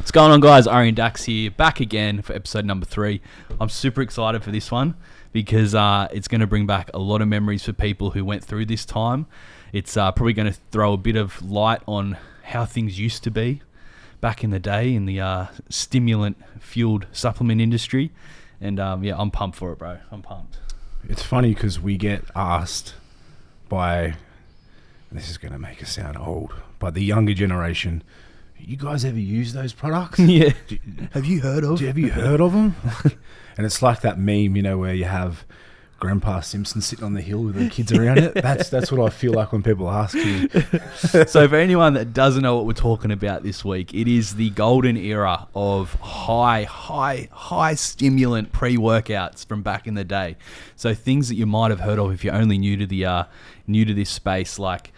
What's going on, guys? Ari and Dax here, back again for episode number 3. I'm super excited for this one because it's going to bring back a lot of memories for people who went through this time. It's probably going to throw a bit of light on how things used to be back in the day in the stimulant-fueled supplement industry. And yeah, I'm pumped for it, bro. I'm pumped. It's funny because we get asked by, this is going to make us sound old, by the younger generation, you guys ever use those products? Yeah. Have you heard of them? And it's like that meme, you know, where you have Grandpa Simpson sitting on the hill with the kids around it. That's what I feel like when people ask you. So for anyone that doesn't know what we're talking about this week, it is the golden era of high stimulant pre-workouts from back in the day. So things that you might have heard of if you're only new to this space, like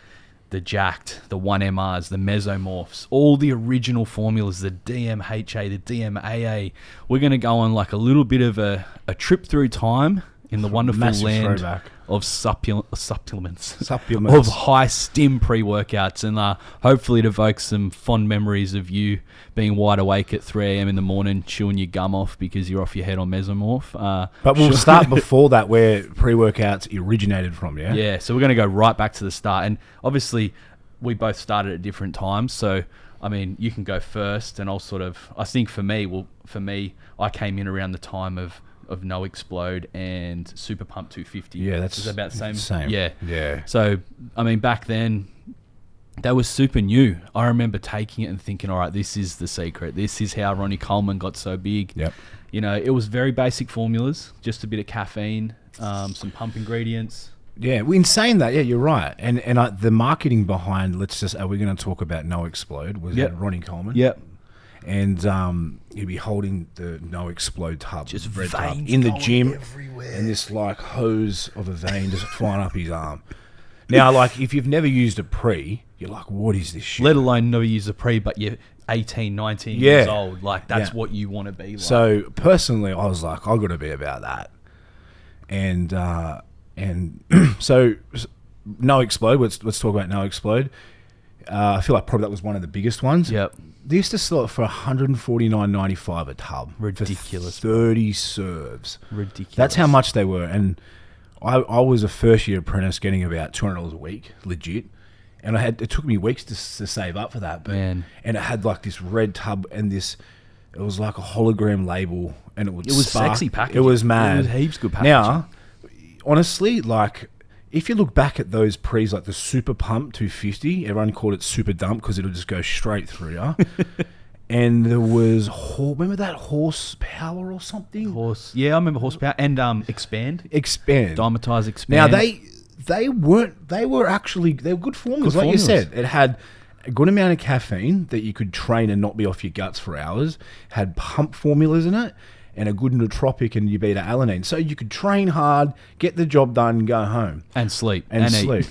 the Jacked, the 1MRs, the Mesomorphs, all the original formulas, the Dmha, the Dmaa. We're going to go on like a little bit of a trip through time in the wonderful land of supplements, of high stim pre-workouts, and hopefully it evokes some fond memories of you being wide awake at 3 a.m. in the morning chewing your gum off because you're off your head on Mesomorph. But we'll start before that, where pre-workouts originated from, yeah? Yeah, so we're going to go right back to the start. And obviously, we both started at different times, so I mean, you can go first, and I'll I think for me, I came in around the time of Nxt-Pod and Super Pump 250. Yeah, that's about the same. Yeah. So, I mean, back then, that was super new. I remember taking it and thinking, all right, this is the secret. This is how Ronnie Coleman got so big. Yep. You know, it was very basic formulas, just a bit of caffeine, some pump ingredients. Yeah, in saying that, yeah, you're right. And the marketing behind, are we going to talk about Nxt-Pod, was Ronnie Coleman. Yep. And he'd be holding the Nxt-Pod tub, just red tub, veins in the gym, everywhere. And this like hose of a vein just flying up his arm. Now, like, if you've never used a pre, you're like, what is this shit? Let alone never use a pre, but you're 18, 19 years old. Like, that's what you want to be like. So, personally, I was like, I've got to be about that. And so, Nxt-Pod, let's talk about Nxt-Pod. I feel like probably that was one of the biggest ones. Yep. They used to sell it for $149.95 a tub. Ridiculous. For 30 serves. Ridiculous. That's how much they were. And I was a first-year apprentice getting about $200 a week, legit. And it took me weeks to save up for that. But, Man. And it had like this red tub and it was like a hologram label. And it was sexy packaging. It was mad. It was heaps good packaging. Now, honestly, like, if you look back at those pre's, like the Super Pump 250, everyone called it Super Dump because it'll just go straight through you. And there was, remember that Horsepower or something? Yeah, I remember Horsepower and Expand. Dymatize Expand. Now they were good formulas, like you said. It had a good amount of caffeine that you could train and not be off your guts for hours. It had pump formulas in it. And a good nootropic and beta-alanine. So you could train hard, get the job done, and go home. And sleep. And sleep.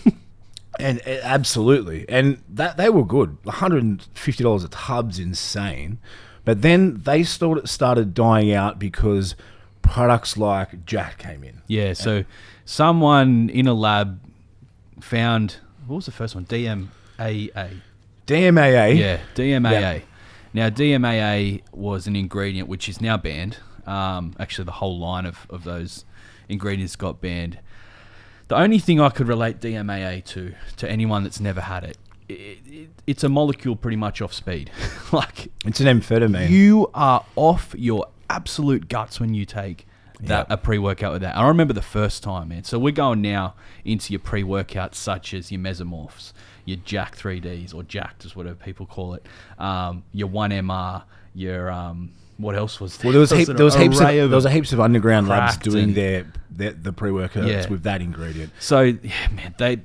And absolutely. And they were good. $150 a tub's insane. But then they started dying out because products like Jack came in. Yeah, so someone in a lab found, what was the first one? Dmaa. Dmaa. Yeah, Dmaa. Yeah. Now, Dmaa was an ingredient which is now banned. Actually, the whole line of those ingredients got banned. The only thing I could relate Dmaa to anyone that's never had it's a molecule pretty much off speed. Like, it's an amphetamine. You are off your absolute guts when you take a pre-workout with that. I remember the first time, man. So we're going now into your pre-workouts such as your Mesomorphs, your Jack 3Ds, or Jacked is whatever people call it, your 1MR, your what else was there? Well, there was heaps of underground labs doing the pre-workouts with that ingredient. So yeah, man,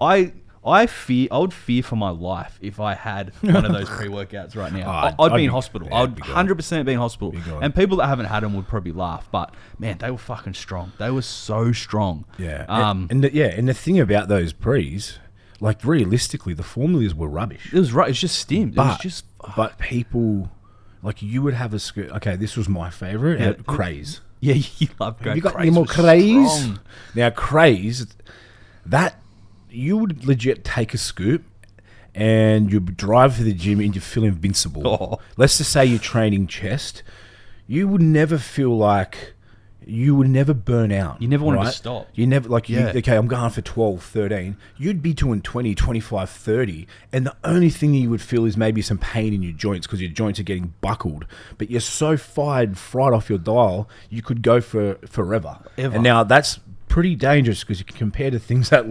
I would fear for my life if I had one of those pre-workouts right now. I'd be in hospital. Yeah, I'd 100% be in hospital. And people that haven't had them would probably laugh. But man, they were fucking strong. They were so strong. Yeah. And the thing about those pre's, like, realistically, the formulas were rubbish. It was right. It's just stim. But people, like, you would have a skirt. Okay, this was my favorite. Craze. Yeah, you love Craze. Have you got any more Craze? Now, Craze, that you would legit take a scoop and you drive to the gym and you feel invincible. Oh. Let's just say you're training chest. You would never feel like... You would never burn out. You never wanted to stop. You never, okay, I'm going for 12, 13. You'd be doing 20, 25, 30. And the only thing you would feel is maybe some pain in your joints because your joints are getting buckled. But you're so fried off your dial, you could go for forever. Ever. And now that's pretty dangerous because you can compare to things that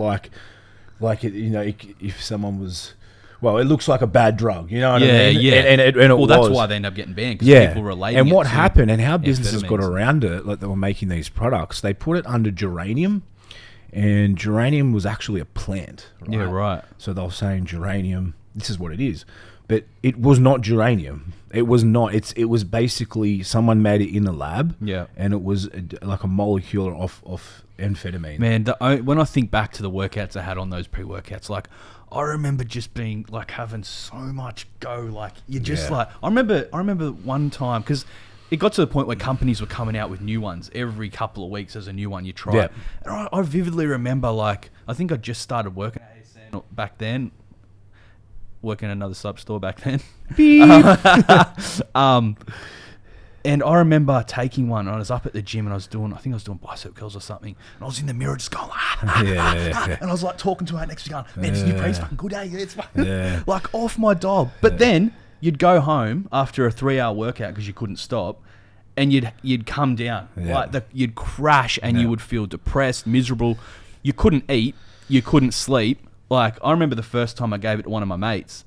if someone was... Well, it looks like a bad drug, you know what I mean? Yeah, and it well, was. that's why they end up getting banned, because people relate. And what happened and how businesses got amphetamines. around it, like they were making these products, they put it under geranium, and geranium was actually a plant. Right? Yeah, right. So they were saying geranium, this is what it is. But it was not geranium. It was not. It was basically someone made it in the lab. Yeah. And it was like a molecule of amphetamine. Man, when I think back to the workouts I had on those pre-workouts, like, I remember just being like having so much go. Like, you just like, I remember one time, because it got to the point where companies were coming out with new ones every couple of weeks. There's a new one you try. Yeah. And I vividly remember, like, I think I just started working at ASN back then, working at another sub store back then. And I remember taking one, and I was up at the gym, and I think I was doing bicep curls or something, and I was in the mirror just going, and I was like talking to our next going, man, this new Craze fucking good, eh? It's fucking like off my dial. But then you'd go home after a 3-hour workout because you couldn't stop, and you'd come down, you'd crash, and you would feel depressed, miserable. You couldn't eat, you couldn't sleep. Like, I remember the first time I gave it to one of my mates.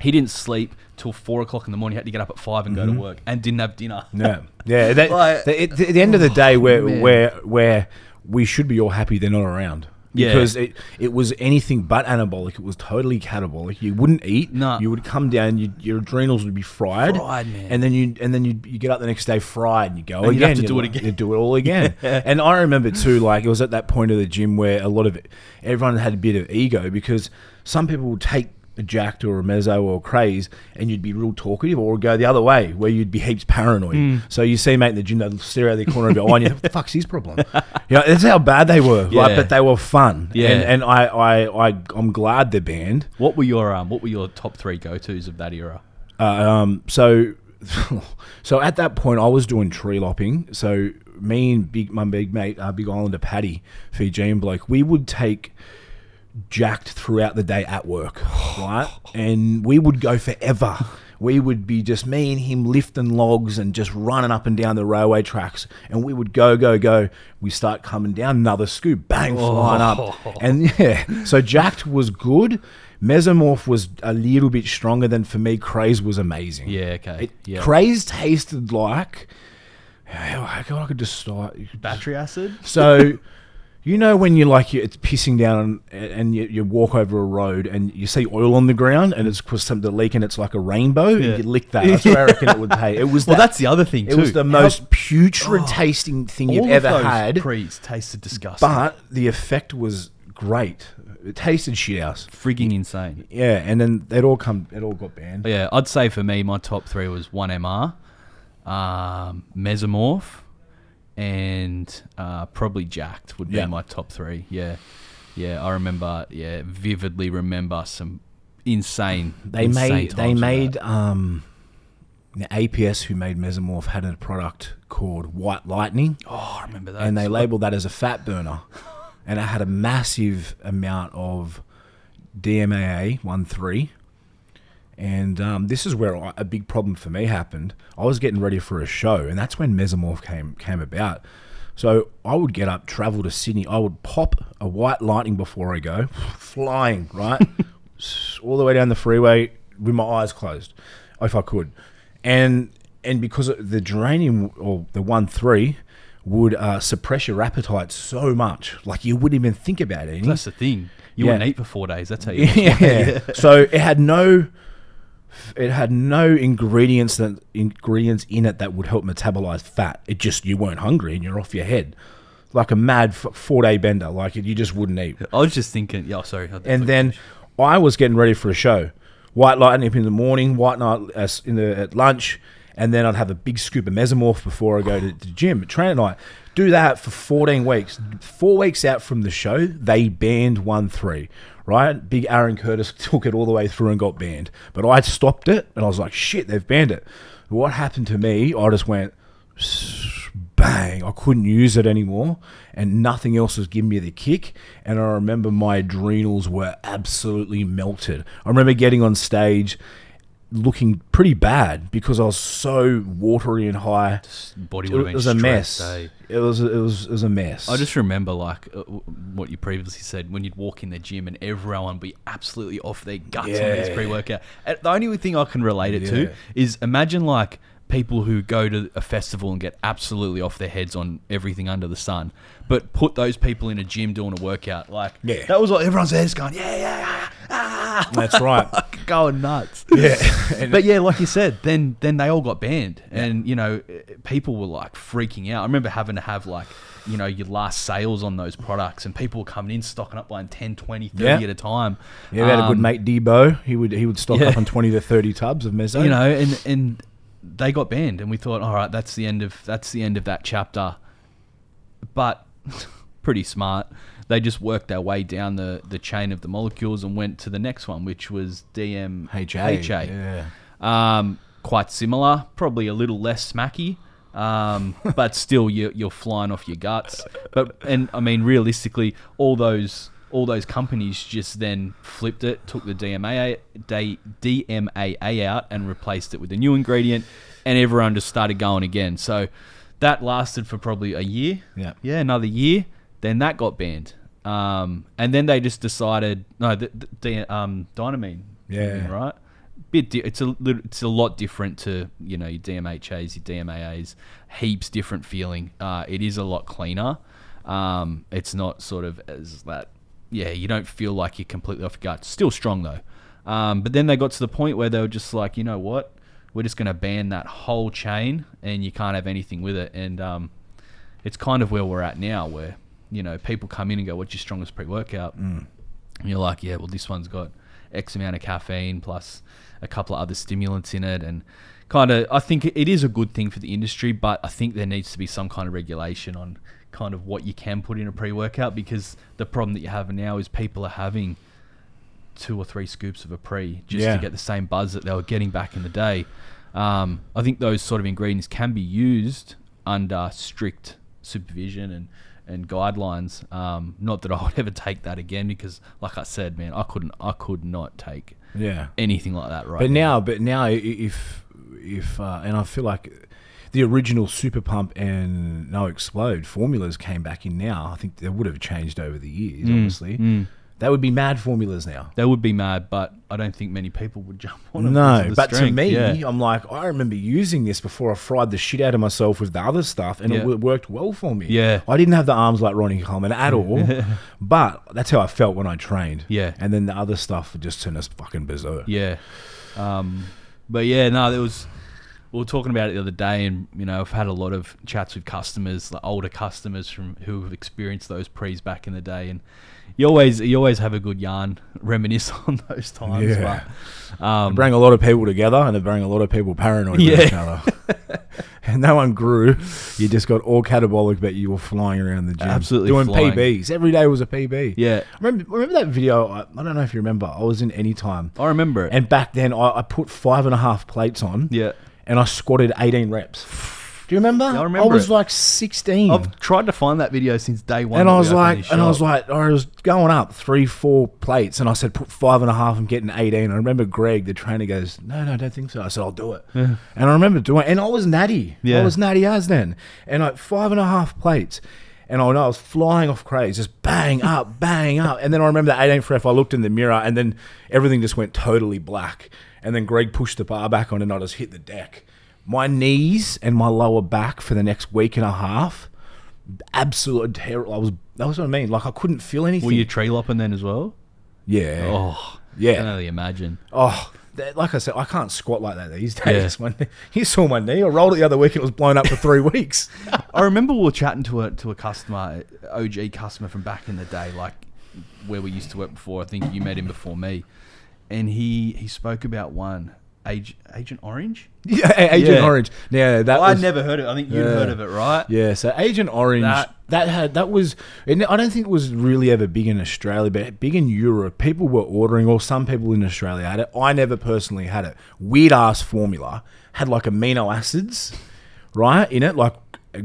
He didn't sleep till 4 o'clock in the morning. He had to get up at 5 and go to work, and didn't have dinner. Yeah. At the end of the day, where we should be all happy they're not around. Because it was anything but anabolic. It was totally catabolic. You wouldn't eat. No. You would come down. Your adrenals would be fried. Man. And then you get up the next day fried, and you go and again. You have to do it again. You do it all again. And I remember too, like, it was at that point of the gym where everyone had a bit of ego, because some people would take a Jacked or a Meso or a Craze, and you'd be real talkative, or go the other way where you'd be heaps paranoid. So you see mate in the gym, they'd stare out of the corner and go, "Oh, what the fuck's his problem?" That's how bad they were. Like, but they were fun. Yeah. And I'm glad they're banned. What were your top 3 go-tos of that era? So at that point I was doing tree lopping. So me and my big mate, Big Islander Paddy, Fijian bloke, we would take Jacked throughout the day at work, right? And we would go forever. We would be just me and him lifting logs and just running up and down the railway tracks. And we would go. We start coming down, another scoop, bang, flying up. And so Jacked was good. Mesomorph was a little bit stronger than, for me, Craze was amazing. Yeah, okay. Craze tasted like... I could just start... Battery acid? So... You know when it's pissing down and you walk over a road and you see oil on the ground and it's because something leak and it's like a rainbow and you lick that. That's what I reckon it would taste. It was that's the other thing too. It was the most putrid tasting thing you've ever had. Craze tasted disgusting. But the effect was great. It tasted shit house. Frigging insane. Yeah, and then it all got banned. Yeah, I'd say for me my top 3 was 1MR, Mesomorph, and probably Jacked would be my top 3. Yeah, I remember. Yeah, vividly remember some insane. They made the APS who made Mesomorph had a product called White Lightning. Oh, I remember that. And they labeled that as a fat burner, and it had a massive amount of Dmaa 1,3. And this is where a big problem for me happened. I was getting ready for a show, and that's when Mesomorph came about. So I would get up, travel to Sydney. I would pop a White Lightning before I go, flying, right? All the way down the freeway with my eyes closed, if I could. And because the geranium, or the 1,3, would suppress your appetite so much. Like, you wouldn't even think about it. That's the thing. You wouldn't eat for 4 days. That's how you So it had no ingredients in it that would help metabolize fat. It just, you weren't hungry and you're off your head, like a mad 4-day bender. Like, you just wouldn't eat. I was just thinking, sorry. And then I was getting ready for a show. White Lightning in the morning, White Night at lunch, and then I'd have a big scoop of Mesomorph before I go to the gym. Train at night. Do that for 14 weeks. 4 weeks out from the show, they banned 1,3. right? Big Aaron Curtis took it all the way through and got banned. But I stopped it, and I was like, shit, they've banned it. What happened to me, I just went, bang, I couldn't use it anymore, and nothing else was giving me the kick. And I remember my adrenals were absolutely melted. I remember getting on stage looking pretty bad because I was so watery and high. Body would have been it was a mess. stressed, eh? It was a mess. I just remember what you previously said when you'd walk in the gym and everyone would be absolutely off their guts on this pre-workout. And the only thing I can relate it to is imagine like people who go to a festival and get absolutely off their heads on everything under the sun, but put those people in a gym doing a workout. Like that was like everyone's heads going, That's right. Going nuts. Yeah. But yeah, like you said, then they all got banned. And, you know, people were like freaking out. I remember having to have like, you know, your last sales on those products and people were coming in, stocking up like 10, 20, 30 at a time. Yeah, we had a good mate, Dmaa. He would stock up on 20 to 30 tubs of meso. You know, and they got banned and we thought, all right, that's the end of that chapter. But pretty smart. They just worked their way down the chain of the molecules and went to the next one, which was Dmha. Yeah. Quite similar, probably a little less smacky, but still you're flying off your guts. And I mean, realistically, all those companies just then flipped it, took the Dmha out and replaced it with a new ingredient, and everyone just started going again. So that lasted for probably a year. Yeah, another year. Then that got banned. And then they just decided, Dynamine. Yeah. Right? It's a lot different to, you know, your DMHAs, your DMAAs, heaps different feeling. It is a lot cleaner. It's not sort of as that, you don't feel like you're completely off your gut. Still strong though. But then they got to the point where they were just like, you know what? We're just going to ban that whole chain and you can't have anything with it. And it's kind of where we're at now where, you know, people come in and go, what's your strongest pre-workout? And you're like, yeah, well, this one's got X amount of caffeine plus a couple of other stimulants in it. And kind of, I think it is a good thing for the industry, but I think there needs to be some kind of regulation on kind of what you can put in a pre-workout, because the problem that you have now is people are having 2 or 3 scoops of a pre just to get the same buzz that they were getting back in the day. I think those sort of ingredients can be used under strict supervision and guidelines. Not that I would ever take that again, because like I said, man, I could not take anything like that right now. But now if and I feel like the original Super Pump and Nxt-Pod formulas came back in now, I think they would have changed over the years, obviously. They would be mad formulas now. They would be mad, but I don't think many people would jump on them. No, but to me, I'm like, I remember using this before I fried the shit out of myself with the other stuff, and it worked well for me. Yeah. I didn't have the arms like Ronnie Coleman at all, but that's how I felt when I trained. Yeah. And then the other stuff would just turn us fucking berserk. Yeah. But yeah, no, we were talking about it the other day, and you know, I've had a lot of chats with customers, like older customers who have experienced those pre's back in the day, and you always have a good yarn, reminisce on those times. Yeah. But, bring a lot of people together, and it bring a lot of people paranoid with each other. And no one grew. You just got all catabolic, but you were flying around the gym, absolutely doing flying. PBs. Every day was a PB. Yeah. Remember that video? I don't know if you remember. I was in Anytime. I remember it. And back then, I put 5.5 plates on. Yeah. And I squatted 18 reps. Do you remember? Yeah, I remember. I was like 16. I've tried to find that video since day one. And I was going up 3-4 plates, and I said, put 5.5. I'm getting 18. I remember Greg, the trainer, goes, no, I don't think so. I said, I'll do it. Yeah. And I remember doing it, and I was natty. Yeah. I was natty as then. And like 5.5 plates. And I was flying off Craze, just bang up, bang up. And then I remember the 18th rep, I looked in the mirror, and then everything just went totally black. And then Greg pushed the bar back on, and I just hit the deck. My knees and my lower back for the next week and a half, absolute terrible. That was what I mean. Like, I couldn't feel anything. Were you tree lopping then as well? Yeah. Oh, yeah. I can only imagine. Oh, like I said, I can't squat like that these days. Yeah. You saw my knee. I rolled it the other week and it was blown up for 3 weeks. I remember we were chatting to a customer, OG customer from back in the day, like where we used to work before. I think you met him before me. And he spoke about one Agent Orange? Yeah, Agent Orange. Yeah, I'd never heard of it. I think you'd heard of it, right? Yeah, so Agent Orange, that was, and I don't think it was really ever big in Australia, but big in Europe. People were ordering, or some people in Australia had it. I never personally had it. Weird ass formula. Had like amino acids, right, in it, like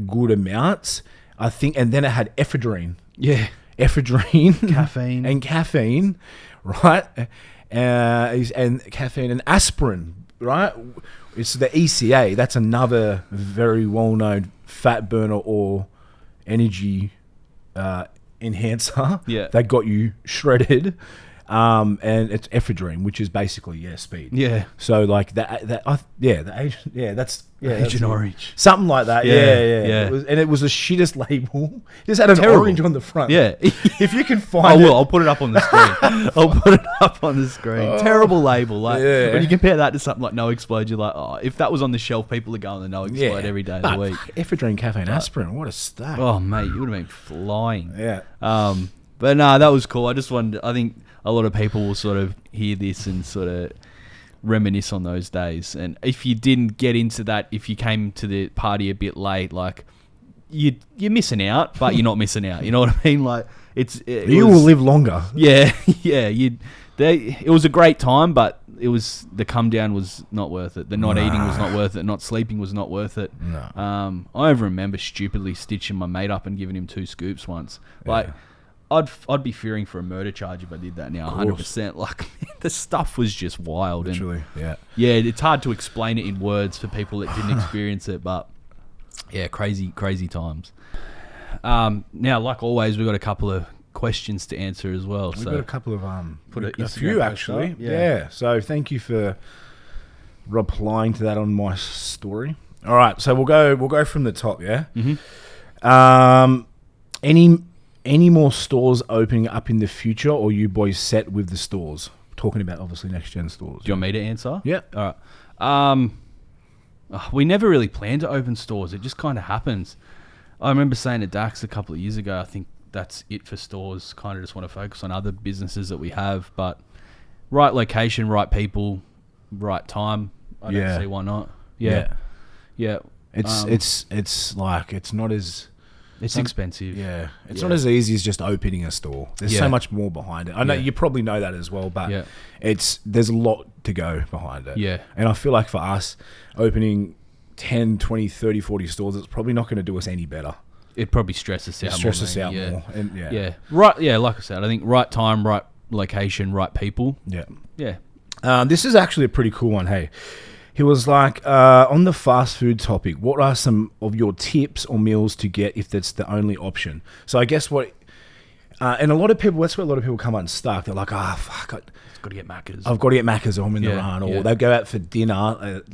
good amounts, I think, and then it had ephedrine. Yeah. Ephedrine. Caffeine. And caffeine, right? And caffeine and aspirin, right? It's the ECA. That's another very well-known fat burner or energy enhancer that got you shredded. And it's ephedrine, which is basically speed. Yeah. So like that's Agent Orange, something like that. Yeah. It was the shittest label. It just had an orange on the front. Yeah. If you can find it, I'll put it up on the screen. Terrible label. Like when you compare that to something like No Explode, you're like, oh, if that was on the shelf, people are going to No Explode every day of the week. Ephedrine, caffeine, aspirin. What a stack. Oh mate, you would have been flying. Yeah. But no, that was cool. I just wanted. I think a lot of people will sort of hear this and sort of reminisce on those days. And if you didn't get into that, if you came to the party a bit late, like you're missing out, but you're not missing out. You know what I mean? Like you will live longer. Yeah, yeah. It was a great time, but the come down was not worth it. The not eating was not worth it. Not sleeping was not worth it. No. I remember stupidly stitching my mate up and giving him 2 scoops once. Like. I'd be fearing for a murder charge if I did that now, 100%. Like, the stuff was just wild. Literally, yeah, it's hard to explain it in words for people that didn't experience it, but yeah, crazy times. Now, like always, we've got a couple of questions to answer as well. We've got a couple of a few actually. Yeah. So thank you for replying to that on my story. All right, so we'll go from the top. Yeah. Mm-hmm. Any more stores opening up in the future, or you boys set with the stores? Talking about, obviously, next-gen stores. Do you want me to answer? Yeah. All right. We never really planned to open stores. It just kind of happens. I remember saying to Dax a couple of years ago, I think that's it for stores. Kind of just want to focus on other businesses that we have. But right location, right people, right time. I don't see why not. Yeah. It's like, it's not as... It's expensive. Yeah. It's not as easy as just opening a store. There's so much more behind it. I know you probably know that as well, but there's a lot to go behind it. Yeah. And I feel like for us, opening 10, 20, 30, 40 stores, it's probably not going to do us any better. It probably stresses us out more. And Right. Yeah. Like I said, I think right time, right location, right people. Yeah. Yeah. This is actually a pretty cool one. Hey. He was like, on the fast food topic, what are some of your tips or meals to get if that's the only option? So I guess and a lot of people, that's where a lot of people come unstuck. They're like, fuck, I've got to get Macca's. I've got to get Macca's or I'm in the run. Or they go out for dinner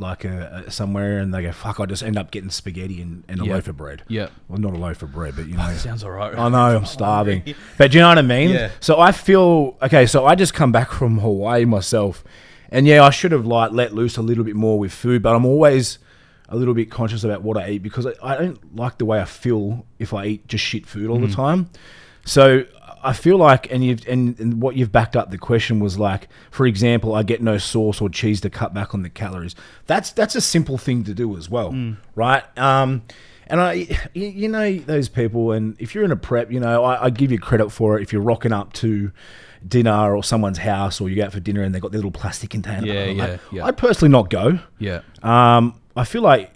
somewhere and they go, fuck, I just end up getting spaghetti and a loaf of bread. Yeah. Well, not a loaf of bread, but you know. Sounds all right. I know, I'm starving. But do you know what I mean? Yeah. So I feel, so I just come back from Hawaii myself. And I should have let loose a little bit more with food, but I'm always a little bit conscious about what I eat because I don't like the way I feel if I eat just shit food all the time. So I feel like, and what you've backed up the question was like, for example, I get no sauce or cheese to cut back on the calories. That's a simple thing to do as well, right? And you know those people, and if you're in a prep, I give you credit for it if you're rocking up to dinner or someone's house, or you go out for dinner and they've got their little plastic container. I'd personally not go. Yeah. I feel like,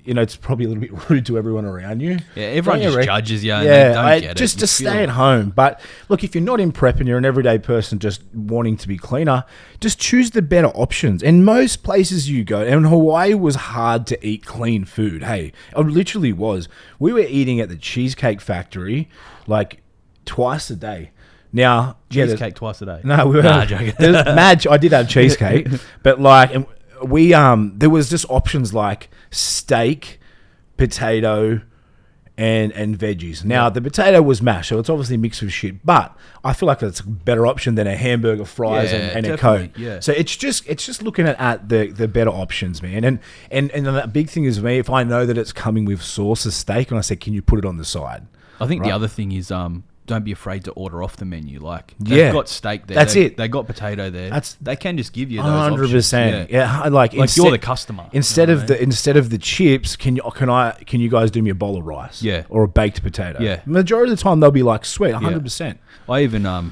it's probably a little bit rude to everyone around you. Yeah, everyone just judges you and they don't get it. Just stay at home. But look, if you're not in prep and you're an everyday person just wanting to be cleaner, just choose the better options. And most places you go, and Hawaii was hard to eat clean food. Hey, it literally was. We were eating at the Cheesecake Factory like twice a day. Now, cheesecake twice a day. No, we were joking. I did have cheesecake, but we there was just options like steak, potato, and veggies. Now the potato was mashed, so it's obviously mixed with shit. But I feel like that's a better option than a hamburger, fries, and a Coke. Yeah. So it's just looking at the better options, man. And the big thing is me, if I know that it's coming with sauce, a steak, and I say, can you put it on the side? I think the other thing is don't be afraid to order off the menu. Like, they've got steak there. That's it. They got potato there. They can just give you those 100%. Yeah, like you're the customer. Instead of the chips, can you guys do me a bowl of rice? Yeah. Or a baked potato? Yeah. Majority of the time they'll be like, sweet, 100%. I even I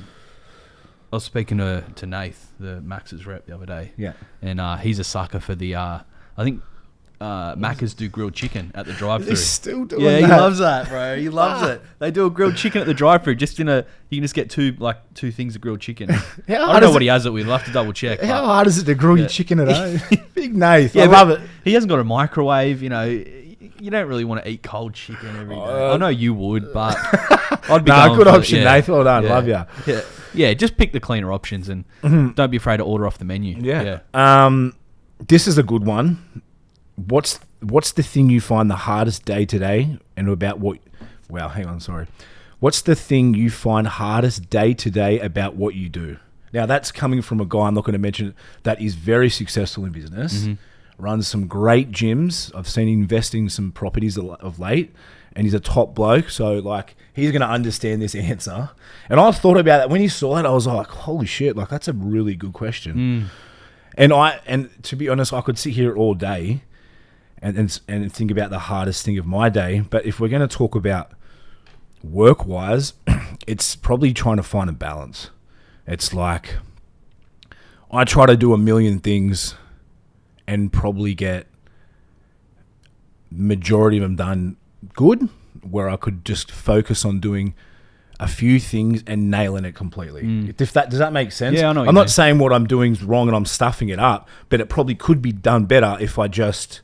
was speaking to Nath, the Max's rep, the other day. Yeah. And he's a sucker for the I think Macca's do grilled chicken at the drive-thru. They're still doing that. He loves that, bro. He loves it. They do a grilled chicken at the drive-thru. You can just get two things of grilled chicken. I don't know what he has it with. We'll have to double check. How hard is it to grill your chicken at home? Big Nath. I love it. He hasn't got a microwave. You don't really want to eat cold chicken every day. I know you would, but I'd be going good for option, Nath. Well done. Love you. Yeah, just pick the cleaner options and don't be afraid to order off the menu. Yeah. This is a good one. What's the thing you find the hardest day to day and about what? Well, hang on, sorry. What's the thing you find hardest day to day about what you do? Now, that's coming from a guy I'm not going to mention that is very successful in business, runs some great gyms. I've seen him investing in some properties of late, and he's a top bloke. So, like, he's going to understand this answer. And I thought about that when he saw it. I was like, holy shit! Like, that's a really good question. And to be honest, I could sit here all day and think about the hardest thing of my day. But if we're going to talk about work-wise, it's probably trying to find a balance. It's like I try to do a million things and probably get majority of them done good, where I could just focus on doing a few things and nailing it completely. Does that make sense? Yeah, I know. I'm not saying what I'm doing is wrong and I'm stuffing it up, but it probably could be done better if I just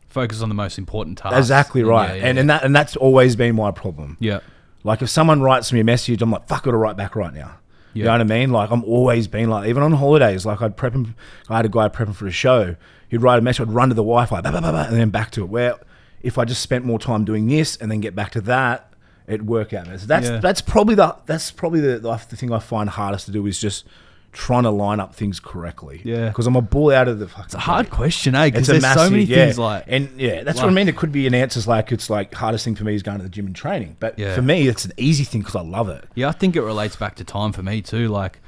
focus on the most important tasks. Exactly right. And that's always been my problem. Yeah. Like if someone writes me a message, I'm like, fuck, I gotta write back right now. You know what I mean? Like I'm always been like, even on holidays, like I'd prep him. I had a guy prepping for a show. He'd write a message, I'd run to the Wi-Fi, bah, bah, bah, bah, and then back to it. Where if I just spent more time doing this and then get back to that, it'd work out. So that's probably the thing I find hardest to do is just trying to line up things correctly. Yeah. Because I'm a bull out of the fucking... It's a hard question, eh? Because there's so many things like... And that's what I mean. It could be an answer like, it's like, hardest thing for me is going to the gym and training. But for me, it's an easy thing because I love it. Yeah, I think it relates back to time for me too. Like,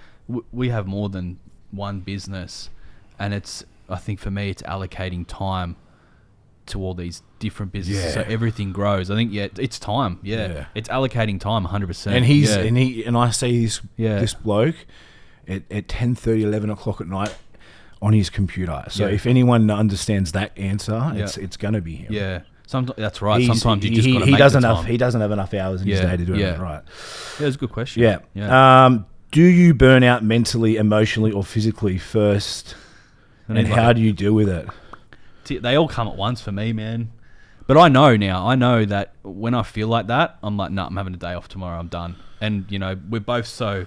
we have more than one business. And I think for me, it's allocating time to all these different businesses, so everything grows. I think it's time. It's allocating time 100%. And I see this bloke at 10:30, 11 o'clock at night on his computer. So if anyone understands that answer, it's going to be him. Yeah, that's right. Sometimes you just got to make the time. He doesn't have enough hours in his day to do it right. Yeah, that's a good question. Yeah. Do you burn out mentally, emotionally, or physically first? And how do you deal with it? They all come at once for me, man. But I know now. I know that when I feel like that, I'm like, nah, I'm having a day off tomorrow. I'm done. And, we're both so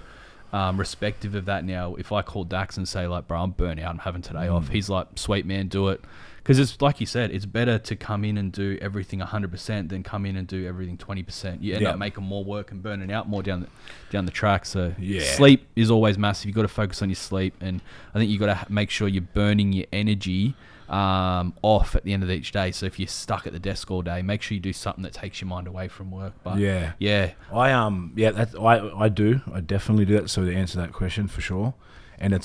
respective of that now. If I call Dax and say, like, bro, I'm burnt out, I'm having today off, he's like, sweet, man, do it. Because it's like you said, it's better to come in and do everything 100% than come in and do everything 20%. You end up making more work and burning out more down the track. So sleep is always massive. You've got to focus on your sleep. And I think you've got to make sure you're burning your energy off at the end of each day. So if you're stuck at the desk all day, make sure you do something that takes your mind away from work. But I do. I definitely do that. So to answer that question for sure. And I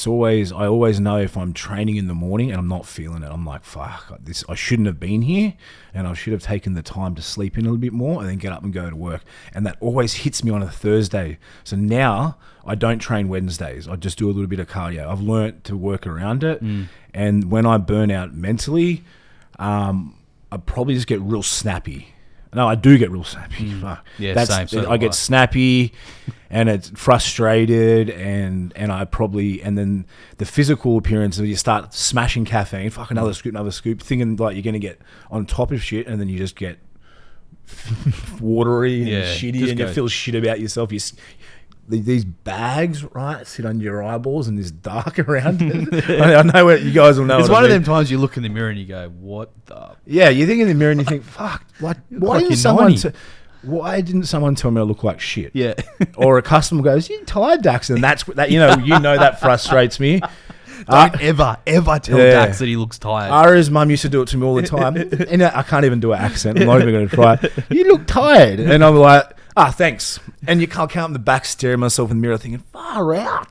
always know if I'm training in the morning and I'm not feeling it, I'm like, fuck, I shouldn't have been here, and I should have taken the time to sleep in a little bit more and then get up and go to work. And that always hits me on a Thursday. So now I don't train Wednesdays. I just do a little bit of cardio. I've learnt to work around it. And when I burn out mentally, I probably just get real snappy. No, I do get real snappy. Same. So I get snappy and it's frustrated and then the physical appearance of you start smashing caffeine, fuck another scoop, thinking like you're going to get on top of shit, and then you just get watery and shitty and you feel shit about yourself. These bags, right, sit on your eyeballs and there's dark around it. I know what you guys will know. It's one of them times you look in the mirror and you go, what the... Yeah, you think in the mirror and you think, fuck, like, why didn't someone tell me I look like shit? Yeah. Or a customer goes, you're tired, Dax, and that's that. That frustrates me. Don't ever tell Dax that he looks tired. Ara's mum used to do it to me all the time. And I can't even do an accent. I'm not even going to try. You look tired. And I'm like, Thanks. And you can't count in the back, staring myself in the mirror thinking, far out.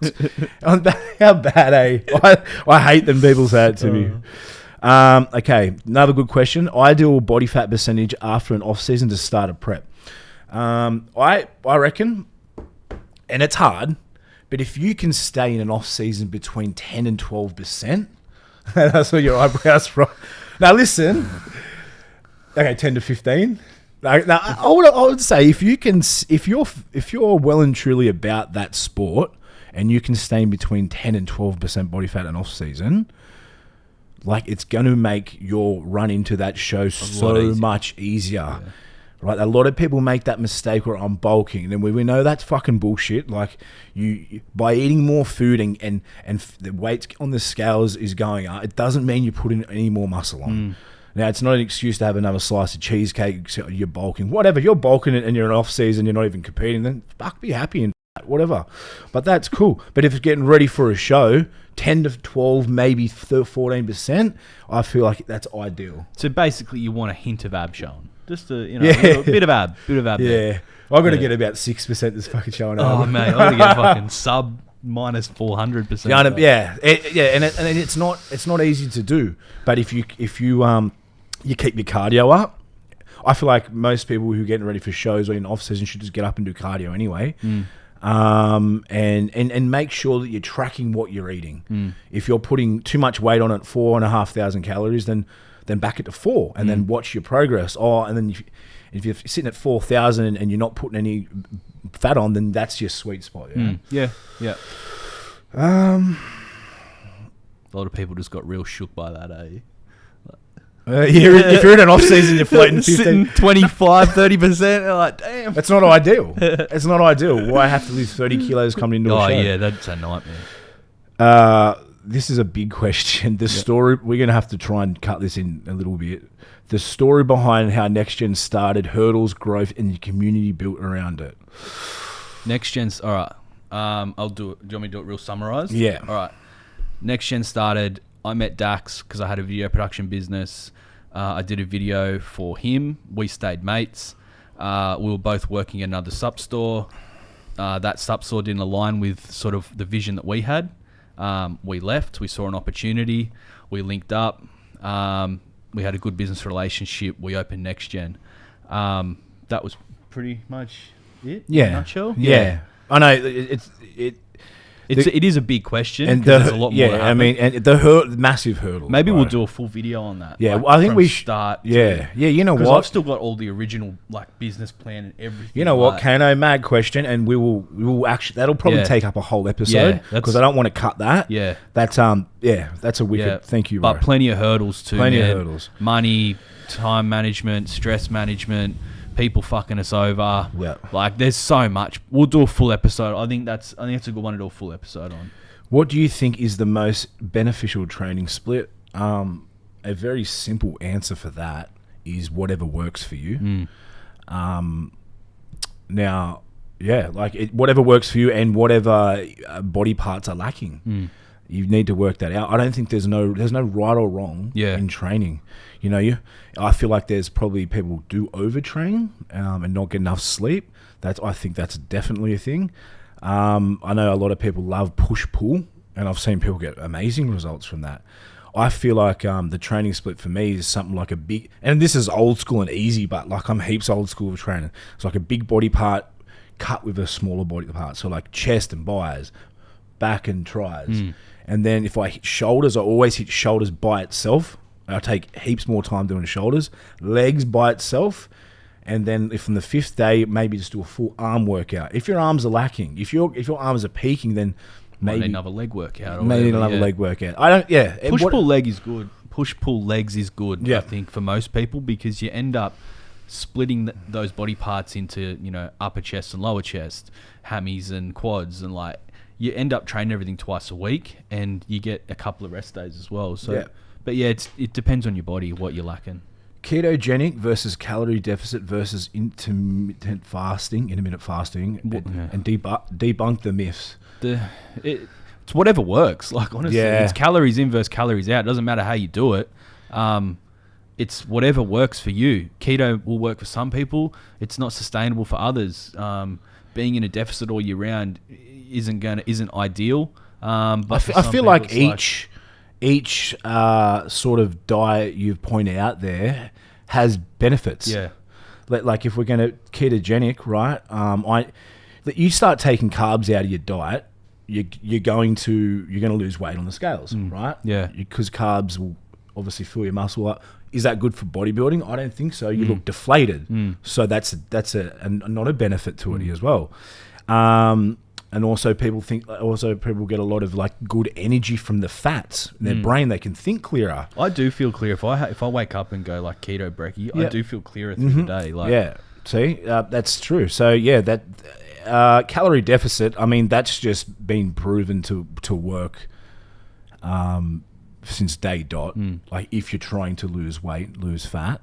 How bad, eh? I hate them people say it to me. Okay, another good question. Ideal body fat percentage after an off-season to start a prep. I reckon, and it's hard, but if you can stay in an off-season between 10 and 12%, that's what your eyebrows from. Now listen, okay, 10 to 15. Now, I would say if you're well and truly about that sport and you can stay in between 10 and 12% body fat in off season, like it's going to make your run into that show so much easier. Yeah. Right? A lot of people make that mistake where I'm bulking, and we know that's fucking bullshit. Like you by eating more food and the weight on the scales is going up, it doesn't mean you put in any more muscle on. Now, it's not an excuse to have another slice of cheesecake, so you're bulking. Whatever, you're bulking it and you're in off-season, you're not even competing, then fuck, be happy and whatever. But that's cool. But if it's getting ready for a show, 10 to 12, maybe 14%, I feel like that's ideal. So basically you want a hint of ab showing. Just a, a bit of ab. Yeah. There. I've got to get about 6% this fucking showing ab. Oh, mate, I've got to get a fucking sub minus 400%. Yeah, and it's not easy to do. But if you keep your cardio up, I feel like most people who are getting ready for shows or in off season should just get up and do cardio anyway. And make sure that you're tracking what you're eating. If you're putting too much weight on at 4,500 calories, then back it to 4 and then watch your progress. And then if you're sitting at 4,000 and you're not putting any fat on, then that's your sweet spot. Yeah. A lot of people just got real shook by that, eh? If you're in an off season, you're floating 15, 25, 30%. They're like, damn, it's not ideal. It's not ideal. Why have to lose 30 kilos coming into a show? Oh yeah, that's a nightmare. This is a big question. The story, we're going to have to try and cut this in a little bit. The story behind how NXT-GEN started, hurdles, growth, and the community built around it. NXT-GEN's, all right. I'll do it. Do you want me to do it real summarized? Yeah. All right. NXT-GEN started, I met Dax because I had a video production business. I did a video for him. We stayed mates. We were both working at another sup store. That sup store didn't align with sort of the vision that we had. We left. We saw an opportunity. We linked up. We had a good business relationship. We opened NXT-GEN. That was pretty much it. Yeah. In a nutshell. Yeah. I know it is a big question, and there's a lot more. Yeah, I mean, and the massive hurdle. Maybe we'll do a full video on that. Yeah, like, I think we should start. Yeah. You know what? I've still got all the original like business plan and everything. You know what, Kano? Mad question, and we will actually. That'll probably take up a whole episode because I don't want to cut that. Yeah, that's that's a wicked. Yeah. Thank you, bro. But plenty of hurdles too. Plenty of hurdles. Money, time management, stress management. People fucking us over. Yeah. Like there's so much. We'll do a full episode. I think that's a good one to do a full episode on. What do you think is the most beneficial training split? A very simple answer for that is whatever works for you. Now, whatever works for you and whatever body parts are lacking. You need to work that out. I don't think there's no right or wrong in training. I feel like there's probably people who do overtrain and not get enough sleep. I think that's definitely a thing. I know a lot of people love push-pull, and I've seen people get amazing results from that. I feel like the training split for me is something like a big, and this is old school and easy, but like I'm heaps old school with training. It's like a big body part cut with a smaller body part. So like chest and bis, back and tries. And then if I hit shoulders, I always hit shoulders by itself. I take heaps more time doing shoulders, legs by itself. And then if on the 5th day, maybe just do a full arm workout. If your arms are lacking, if your arms are peaking, then maybe another leg workout. Leg workout. I don't. Yeah. Push-pull leg is good. Push-pull legs is good. I think for most people because you end up splitting those body parts into upper chest and lower chest, hammies and quads, and like you end up training everything twice a week, and you get a couple of rest days as well. So, but it depends on your body what you're lacking. Ketogenic versus calorie deficit versus intermittent fasting, and debunk the myths. It's whatever works. Like honestly, it's calories in versus calories out. It doesn't matter how you do it. it's whatever works for you. Keto will work for some people. It's not sustainable for others. Being in a deficit all year round isn't ideal. But I feel like each sort of diet you've pointed out there has benefits. Yeah. Like if we're going to ketogenic, right? You start taking carbs out of your diet, you're going to lose weight on the scales, right? Yeah. Because carbs will obviously fill your muscle up. Is that good for bodybuilding? I don't think so. You look deflated. So that's not a benefit to it as well. And also people get a lot of like good energy from the fats in their brain. They can think clearer. I do feel clear if I wake up and go like keto brekkie. I do feel clearer through the day. Like, yeah, see, that's true. So yeah, that calorie deficit. I mean, that's just been proven to work since day dot. Like if you're trying to lose weight, lose fat,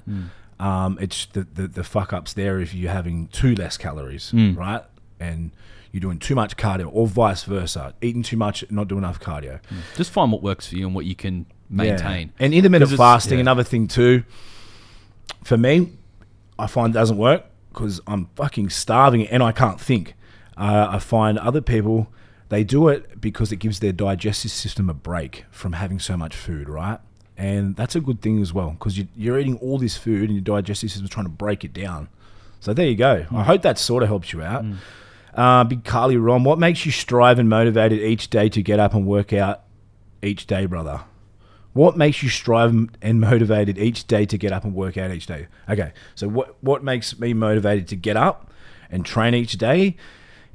it's the fuck ups there if you're having too less calories, right? And you're doing too much cardio, or vice versa, eating too much, not doing enough cardio. Just find what works for you and what you can maintain. And intermittent fasting, another thing too. For me, I find it doesn't work because I'm fucking starving and I can't think. I find other people, they do it because it gives their digestive system a break from having so much food, right? And that's a good thing as well, because you're eating all this food and your digestive system is trying to break it down. So there you go. I hope that sort of helps you out. Big Carly Rom, what makes you strive and motivated each day to get up and work out each day, brother? What makes you strive and motivated each day to get up and work out each day? Okay, so what makes me motivated to get up and train each day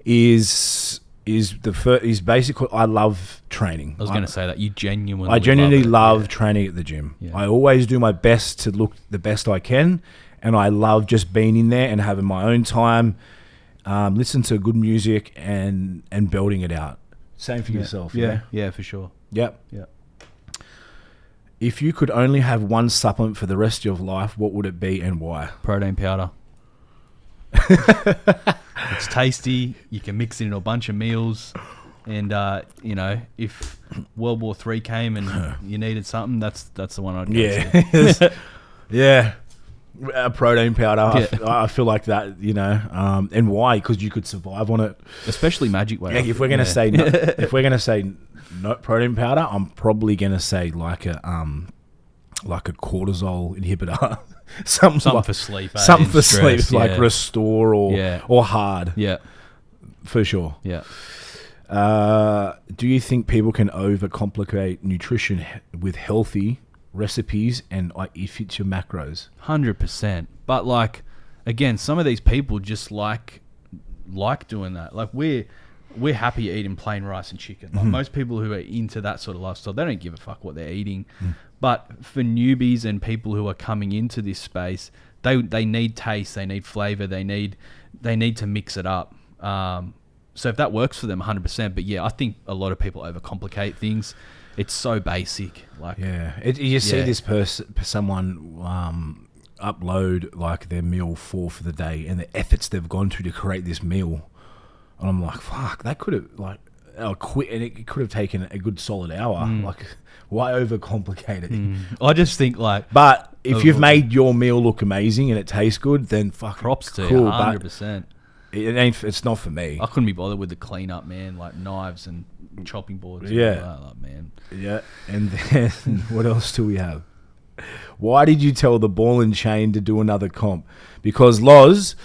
is basically I love training. I was going to say that you genuinely. I genuinely love training at the gym. Yeah. I always do my best to look the best I can, and I love just being in there and having my own time. Listen to good music and building it out. Same for yourself. Yeah, for sure. Yep. Yeah. If you could only have one supplement for the rest of your life, what would it be and why? Protein powder. It's tasty. You can mix it in a bunch of meals. And, if World War III came and you needed something, that's the one I'd go to. Yeah. Protein powder. Yeah. I feel like that, and why? Because you could survive on it. Especially magic weight. Yeah, if we're gonna say no protein powder, I'm probably gonna say like a cortisol inhibitor, something for sleep, something for stress, sleep, like Restore or Hard. Yeah, for sure. Yeah. Do you think people can overcomplicate nutrition with healthy recipes and if it's your macros? 100%. But like, again, some of these people just like doing that. Like we're happy eating plain rice and chicken. Like most people who are into that sort of lifestyle, they don't give a fuck what they're eating. But for newbies and people who are coming into this space, they need taste, they need flavor, they need to mix it up. So if that works for them, 100%. But yeah, I think a lot of people overcomplicate things. It's so basic. Like, you see this someone upload like their meal for the day and the efforts they've gone to create this meal, and I'm like, fuck, that could have quit, and it could have taken a good solid hour. Like, why overcomplicate it? I just think but if you've made your meal look amazing and it tastes good, then fuck, props to you, 100%. It's not for me. I couldn't be bothered with the cleanup, man. Like knives and chopping boards. And all that, like, man. Yeah. And then what else do we have? Why did you tell the ball and chain to do another comp? Because Loz,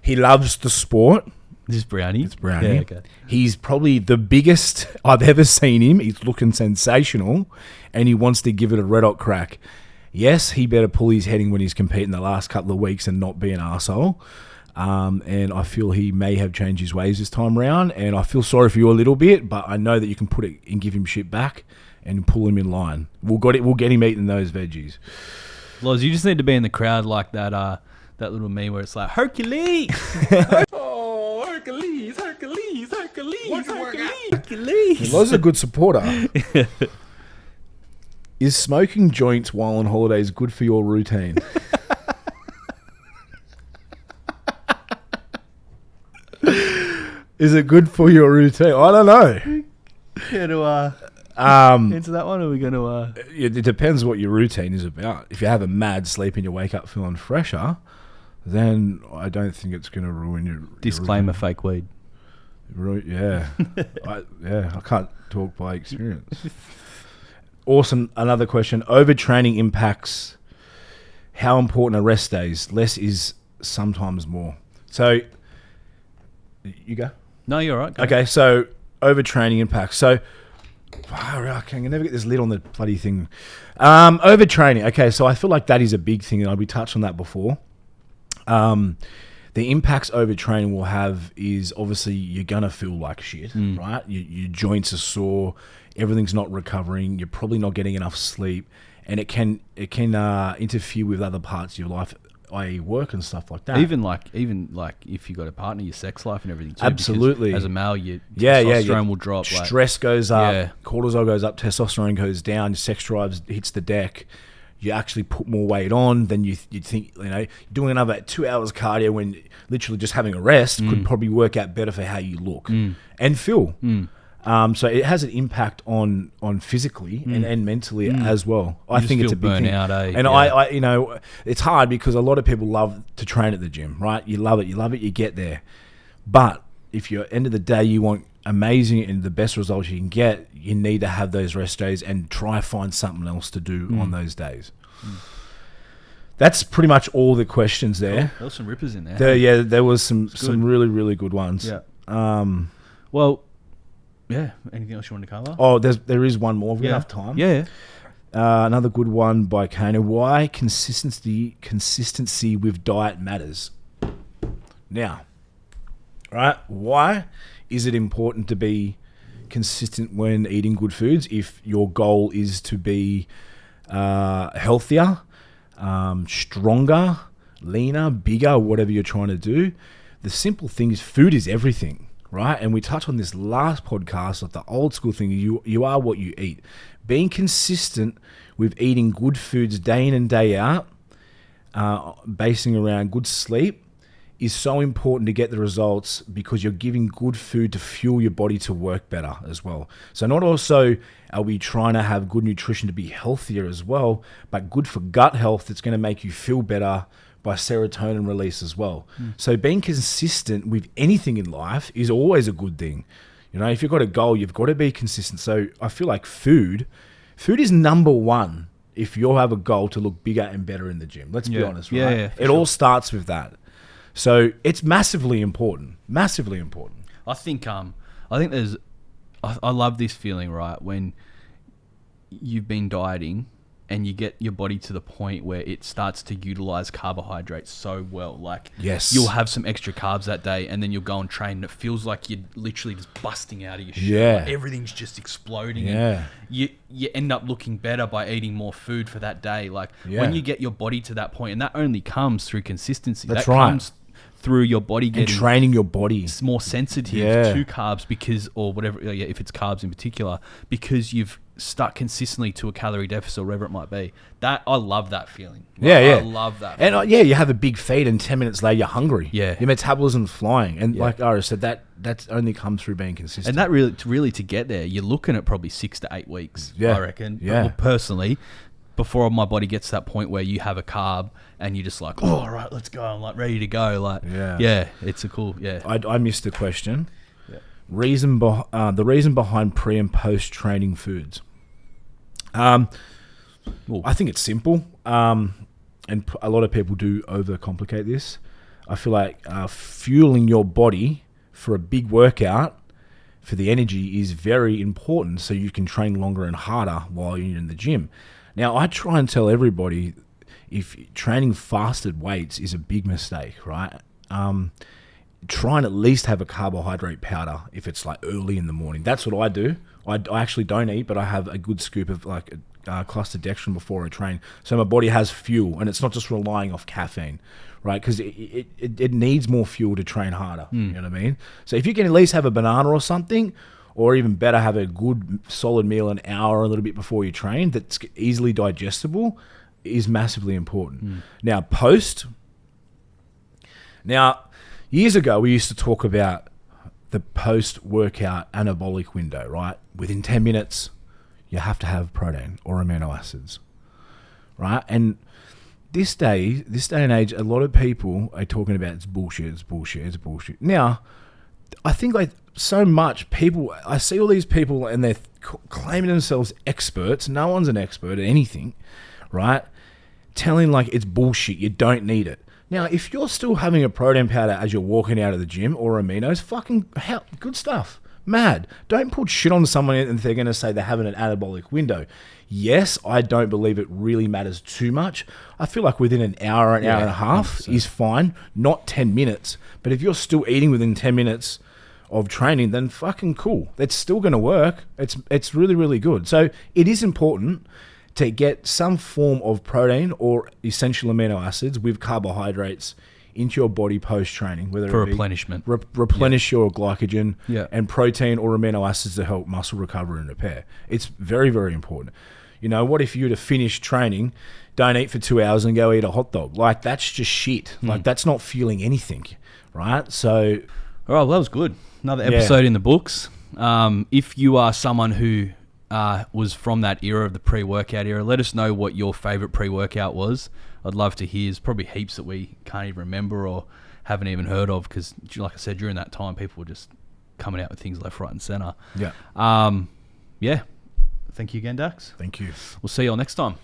he loves the sport. This is Brownie. It's Brownie. Yeah, okay. He's probably the biggest I've ever seen him. He's looking sensational, and he wants to give it a red hot crack. Yes, he better pull his heading when he's competing the last couple of weeks and not be an arsehole. And I feel he may have changed his ways this time around, and I feel sorry for you a little bit, but I know that you can put it and give him shit back and pull him in line. We'll get him eating those veggies. Loz, you just need to be in the crowd like that little meme where it's like, Hercules! Oh, Hercules! Loz is a good supporter. Is smoking joints while on holidays good for your routine? Is it good for your routine? I don't know. Into that one, or are we going to... It depends what your routine is about. If you have a mad sleep and you wake up feeling fresher, then I don't think it's going to ruin your... Disclaimer, fake weed. Yeah. I can't talk by experience. Awesome. Another question. Overtraining impacts how important are rest days? Less is sometimes more. So, you go. No, you're all right. Go. Okay, so overtraining impacts. So, I can never get this lid on the bloody thing. Overtraining. Okay, so I feel like that is a big thing, and we touched on that before. The impacts overtraining will have is obviously you're gonna feel like shit, right? Your joints are sore, everything's not recovering, you're probably not getting enough sleep, and it can interfere with other parts of your life, i.e. work and stuff like that. Even like if you got a partner, your sex life and everything too. Absolutely. As a male, your testosterone will drop. Stress goes up, cortisol goes up, testosterone goes down, your sex drive hits the deck. You actually put more weight on than you think. Doing another 2 hours cardio when literally just having a rest could probably work out better for how you look and feel. So it has an impact on physically and mentally as well. I think it's a big thing. And I it's hard because a lot of people love to train at the gym, right? You love it, you get there. But if you're end of the day you want amazing and the best results you can get, you need to have those rest days and try find something else to do on those days. That's pretty much all the questions there. Cool. There was some rippers in there. There was some really, really good ones. Yeah. Well, yeah. Anything else you want to cover? Oh, there is one more. We've got enough time. Yeah. Another good one by Kano. Why consistency with diet matters. Now, right? Why is it important to be consistent when eating good foods if your goal is to be healthier, stronger, leaner, bigger, whatever you're trying to do? The simple thing is food is everything, right? And we touched on this last podcast of the old school thing. You are what you eat. Being consistent with eating good foods day in and day out, basing around good sleep, is so important to get the results because you're giving good food to fuel your body to work better as well. So not also are we trying to have good nutrition to be healthier as well, but good for gut health that's going to make you feel better by serotonin release as well. So being consistent with anything in life is always a good thing. If you've got a goal, you've got to be consistent. So I feel like food is number one if you have a goal to look bigger and better in the gym. Let's be honest, right? Yeah, it all starts with that. So it's massively important. Massively important. I think there's... I love this feeling, right? When you've been dieting and you get your body to the point where it starts to utilize carbohydrates so well. Like, yes, you'll have some extra carbs that day and then you'll go and train and it feels like you're literally just busting out of your shit. Yeah. Like everything's just exploding. Yeah. And you end up looking better by eating more food for that day. Like, when you get your body to that point, and that only comes through consistency. That's that right. Comes through your body getting... And training your body. More sensitive to carbs because... Or whatever, if it's carbs in particular, because you've stuck consistently to a calorie deficit or whatever it might be. That I love that feeling. I love that feeling. And you have a big feed and 10 minutes later you're hungry. Yeah. Your metabolism's flying. And like Ira said, that's only comes through being consistent. And that really to get there, you're looking at probably 6 to 8 weeks, I reckon. Yeah. Well, personally, before my body gets to that point where you have a carb and you're just like, oh, all right, let's go. I'm like ready to go. Like, it's a cool, I missed the question. Yeah. The reason behind pre and post training foods. I think it's simple. And a lot of people do overcomplicate this. I feel like fueling your body for a big workout for the energy is very important so you can train longer and harder while you're in the gym. Now, I try and tell everybody if training fasted weights is a big mistake, right? Try and at least have a carbohydrate powder if it's like early in the morning. That's what I do. I actually don't eat, but I have a good scoop of like cluster dextrin before I train. So my body has fuel and it's not just relying off caffeine, right? Because it needs more fuel to train harder. You know what I mean? So if you can at least have a banana or something, or even better, have a good solid meal an hour or a little bit before you train that's easily digestible is massively important. Now, years ago, we used to talk about the post-workout anabolic window, right? Within 10 minutes, you have to have protein or amino acids, right? And this day and age, a lot of people are talking about it's bullshit. Now, I think like so much people, I see all these people and they're claiming themselves experts. No one's an expert at anything, right? Telling like it's bullshit. You don't need it. Now, if you're still having a protein powder as you're walking out of the gym or aminos, fucking hell, good stuff. Mad. Don't put shit on someone and they're going to say they're having an anabolic window. Yes, I don't believe it really matters too much. I feel like within an hour and a half 100%. Is fine, not 10 minutes. But if you're still eating within 10 minutes of training, then fucking cool. That's still going to work. It's really, really good. So it is important to get some form of protein or essential amino acids with carbohydrates into your body post-training, whether for it be replenishment. Replenish your glycogen and protein or amino acids to help muscle recovery and repair. It's very, very important. You know, what if you were to finish training, don't eat for 2 hours and go eat a hot dog? Like, that's just shit. Like, that's not fueling anything, right? So... All right, well, that was good. Another episode in the books. If you are someone who was from that era of the pre-workout era, let us know what your favourite pre-workout was. I'd love to hear. There's probably heaps that we can't even remember or haven't even heard of because, like I said, during that time, people were just coming out with things left, right and centre. Yeah. Yeah. Thank you again, Dax. Thank you. We'll see you all next time.